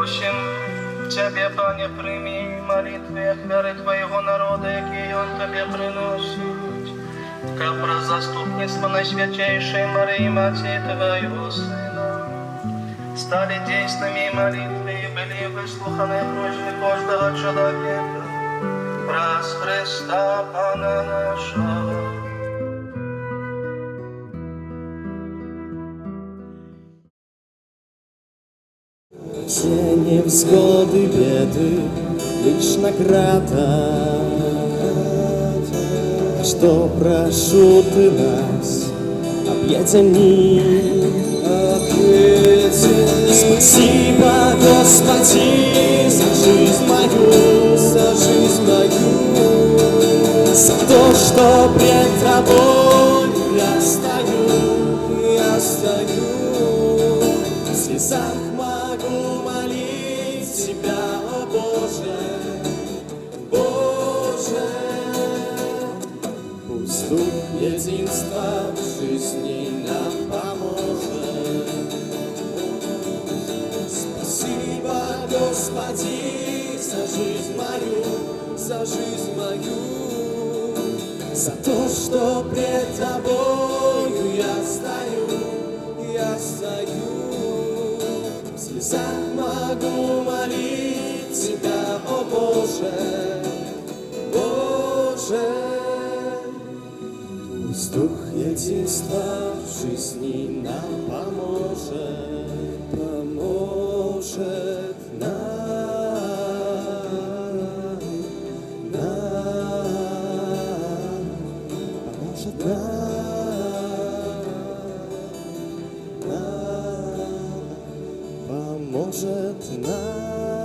просим Тебе, Пане, прими молитвы и веры Твоего народа, який он Тебе приносит. Ка про заступництво Наисвятейшей Марии, Мати Твоего Сына, стали действенными молитвы и были выслуханы просьбы каждого человека. Раз Христа Пана нашего. Все невзгоды, беды, лишь награда, что прошу Ты нас, объедини. Спасибо, Господи, за жизнь мою, за то, что пред Тобой я стою, в слезах могу молить Тебя, о Боже, Боже. Пусть дух единства в жизни нам поможет. Спасибо, Господи, за жизнь мою, за то, что пред Тобою я стою, в слезах могу молить Тебя, о Боже, Боже. Пусть дух единства в жизни нам поможет нам. Поможет нам,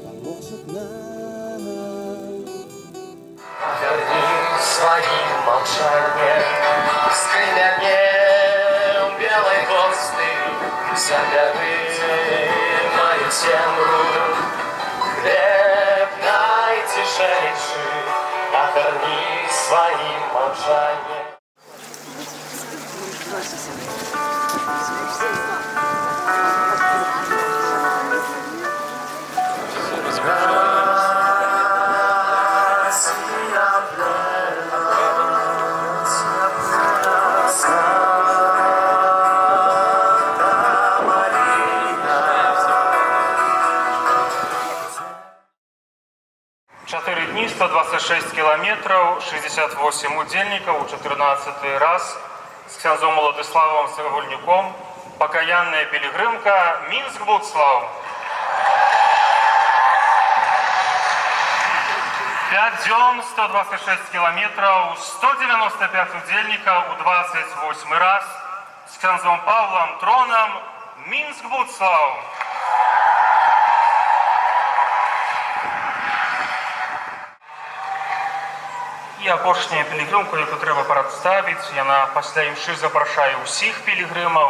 поможет нам. Верни своим молчанием, скрипят белой косты, заберымаю темру, хлеб найтяжейший, охрани своим молчанием. Чотири дні, 126 кілометрів, 68 удільників у 14-й раз з князем Молодиславом Сагульнюком, покаянная пилигримка Минск-Будслав. 5 дён, 126 километров, 195 удельников у 28 раз с князем Павлом Троном Минск-Будслав. І апошняя пілігримка, яку треба представити, яна пасля імши запрашає усіх пілігримів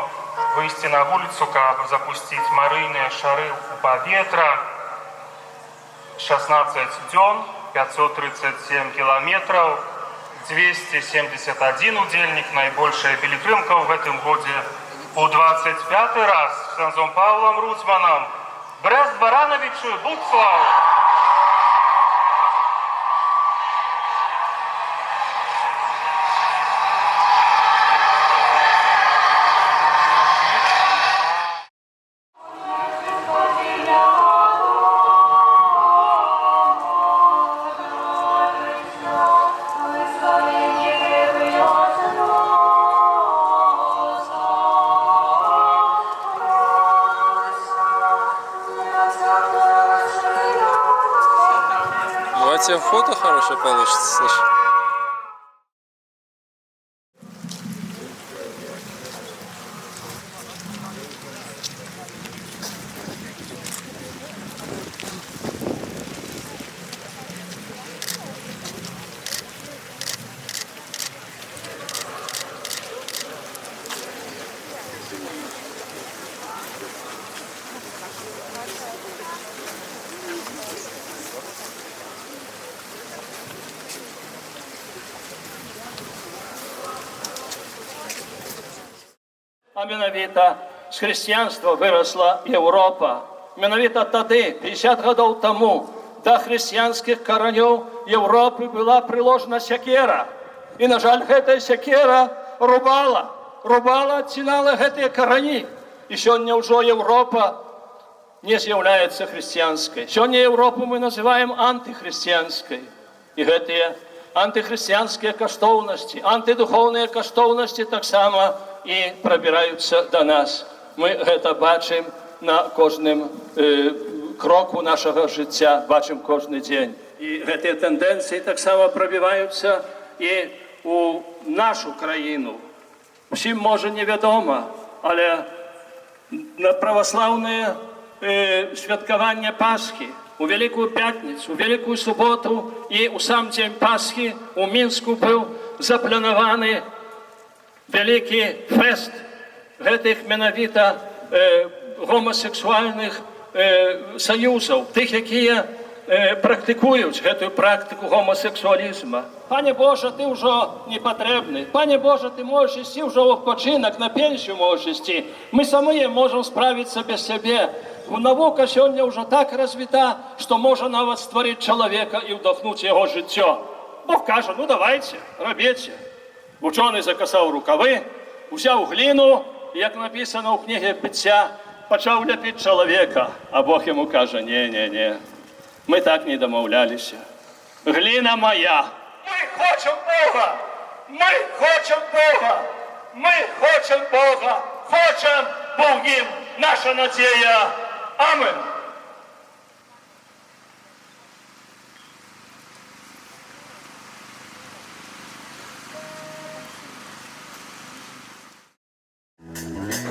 вийти на вулицю, каб запустити марийні шари у повітря. 16 дён, 537 километров, 271 удельник, наибольшая пилигримка в этом году у 25 раз с князем Павлом Руцманом Брест-Барановичу Будславу. У тебя фото хорошее получится, слышь. а менавіта з хрысціянства вырасла Еўропа. Менавіта тады, 50 гадоў таму, да хрысціянскіх каранёў Еўропы была прыложена сякера. І, на жаль, гэтая сякера рубала, адцінала гэтыя карані. І сёння ўжо Еўропа не з'яўляецца хрысціянскай. Сёння Еўропу мы называем антыхрысціянскай. І гэтыя антыхрысціянскія каштоўнасці, антыдухоўныя каштоўнасці таксама і прабіраюцца да нас. Мы гэта бачым на кожным кроку нашага жыцця, бачым кожны дзень. І гэтыя тэндэнцыі таксама прабіваюцца і у нашу краіну. Усім, можа, невядома, але на праваслаўнае святкаванне Пасхі, у Великую Пятніцу, у Великую Суботу і у сам дзень Пасхі у Мінску быў запланаваны вялікі фэст гэтых менавіта гомасексуальных саюзаў, тых, якія практыкуюць гэтую практыку гомасексуалізма. Пане Божа, ты ўжо не патрэбны. Пане Божа, ты можаш ісці ўжо ў адпачынак, на пенсію можаш ісці. Мы самыя можам справіцца без сябе. Навука сёння ўжо так развіта, што можа нават стварыць чалавека і ўдохнуць яго жыццё. Бог кажа, ну давайце, рабіце. Учоны закасаў рукавы, узяў гліну, як напісана ў кнізе «Быцця», пачаў ляпіць чалавека. А Бог яму кажа, не. Мы так не дамаўляліся. Гліна моя. Мы хочам Бога! Мы хочам Бога! Мы хочам Бога! Хочам, бо ў ім наша надзея. Амен.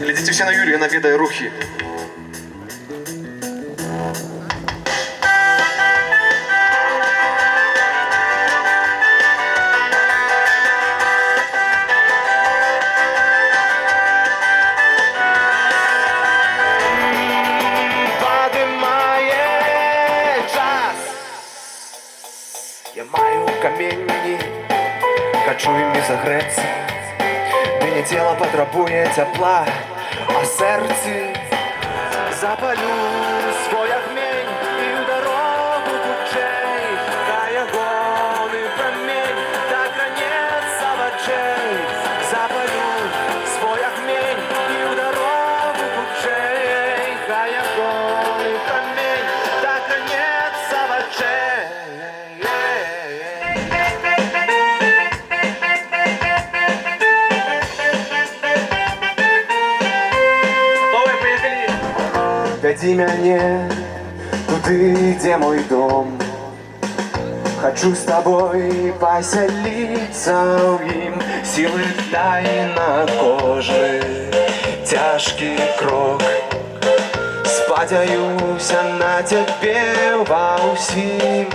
Глядзіце ўсе на Юрія, наведае рухі. Я маю каменні, хачу імі загрэцца. Мяне цела патрабуе цяпла, а сэрцы запалю свой агнень і ў дарогу хутчэй. Хай ягоны прамень так ранецца вачэй. Запалю свой агнень і ў дарогу хутчэй. Хай ягоны прамень так ранецца вачэй. Вядзі мяне туды, дзе мой дом. Хачу з табой пасяліцца ў ім. Сілы дай на кожны цяжкі крок. Спадзяюся на цябе ва ўсім.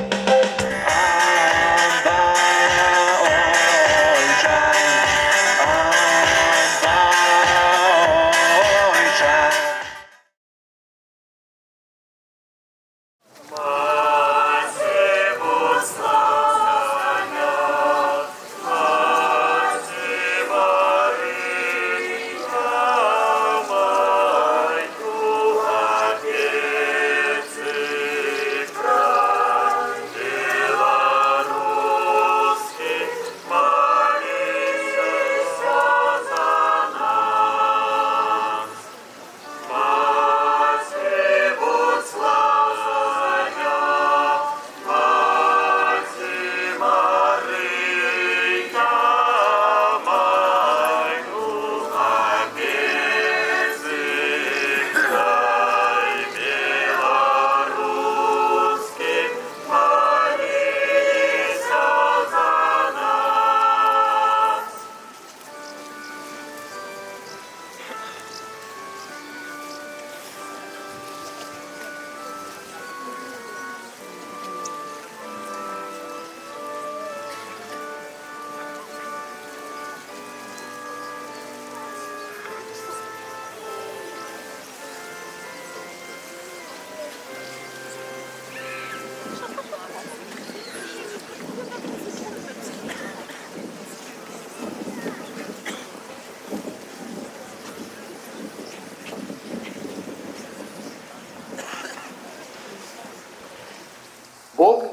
Bóg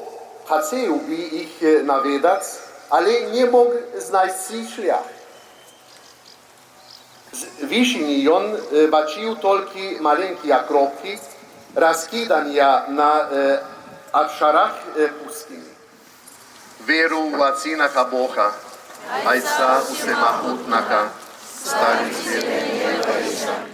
хотів би їх навідати, але не мог знайти шлях. Z výšiny on бачив тільки маленькі окропки, розкидання на обшарах пустыни. Веру в Отца Бога, Отца Всемогутнього, старый свет неба и земли.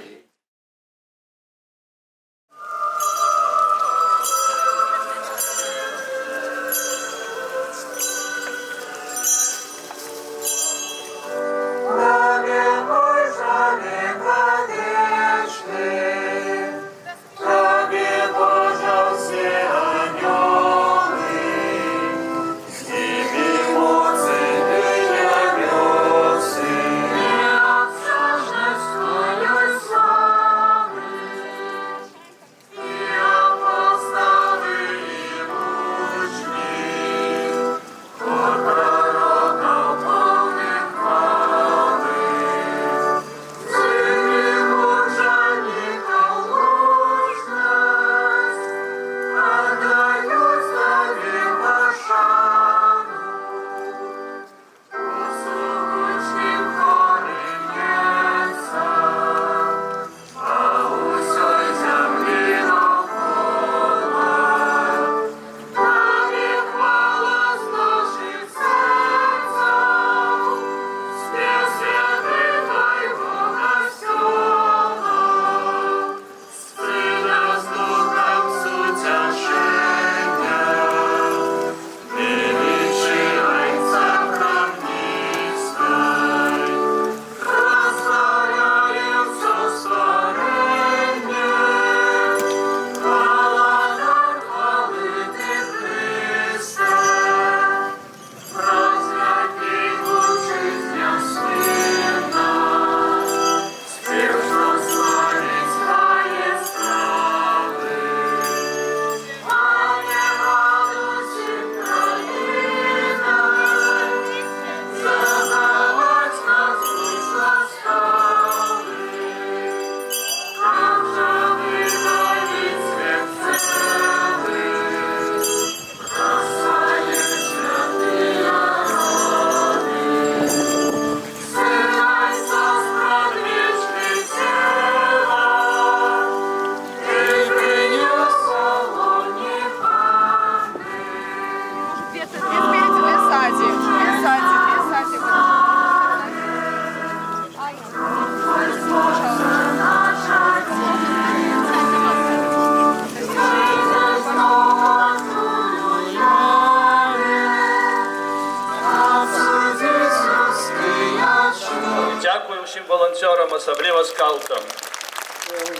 Дякую всем волонтерам, особенно скаутам.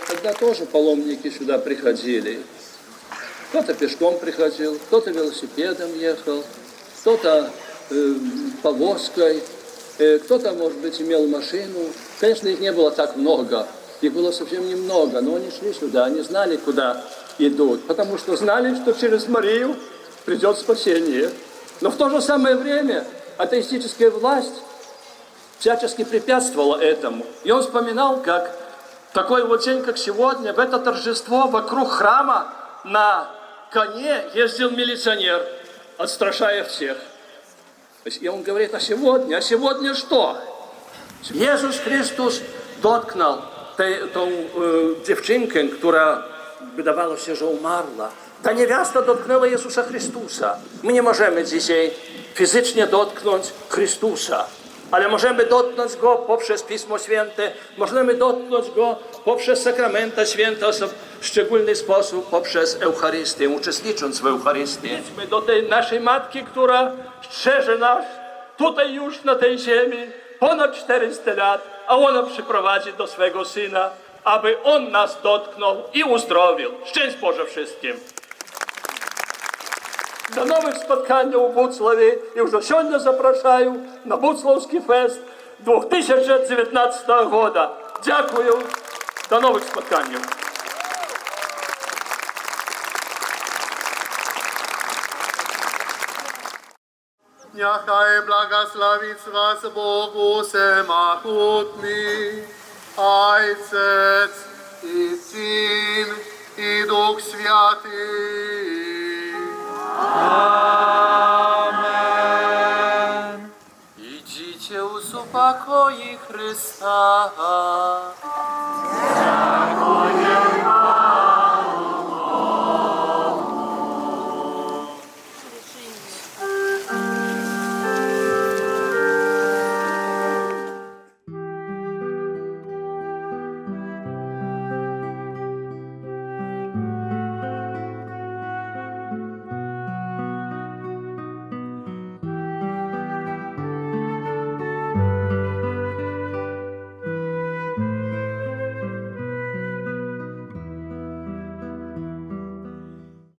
Тогда тоже паломники сюда приходили. Кто-то пешком приходил, кто-то велосипедом ехал, кто-то повозкой, кто-то, может быть, имел машину. Конечно, их не было так много, их было совсем немного, но они шли сюда, они знали, куда идут, потому что знали, что через Марию придет спасение. Но в то же самое время атеистическая власть всячески препятствовала этому. И он вспоминал, как такой вот день, как сегодня, в это торжество вокруг храма на коне ездил милиционер, отстрашая всех. И он говорит, а сегодня что? Иисус Христос доткнул ту девчинку, которая, wydawało, że umarła. Ta niewiasta dotknęła Jezusa Chrystusa. My nie możemy dzisiaj fizycznie dotknąć Chrystusa, ale możemy dotknąć Go poprzez Pismo Święte, możemy dotknąć Go poprzez sakramenta święte, w szczególny sposób poprzez Eucharystię, uczestnicząc w Eucharystii. Idźmy do tej naszej Matki, która strzeże nas tutaj już na tej ziemi ponad 400 lat, a ona przyprowadzi do swego Syna, aby On nas dotknął i uzdrowił. Szczęść Boże wszystkim! До нових споткань у Буцлаві і вже сьогодні запрошую на Буцлавський фест 2019 року. Дякую, до нових споткань. Нехай благословит вас Богу Всемогутний, Отец и Сын и Дух Святый. jako i Chrysta. Jako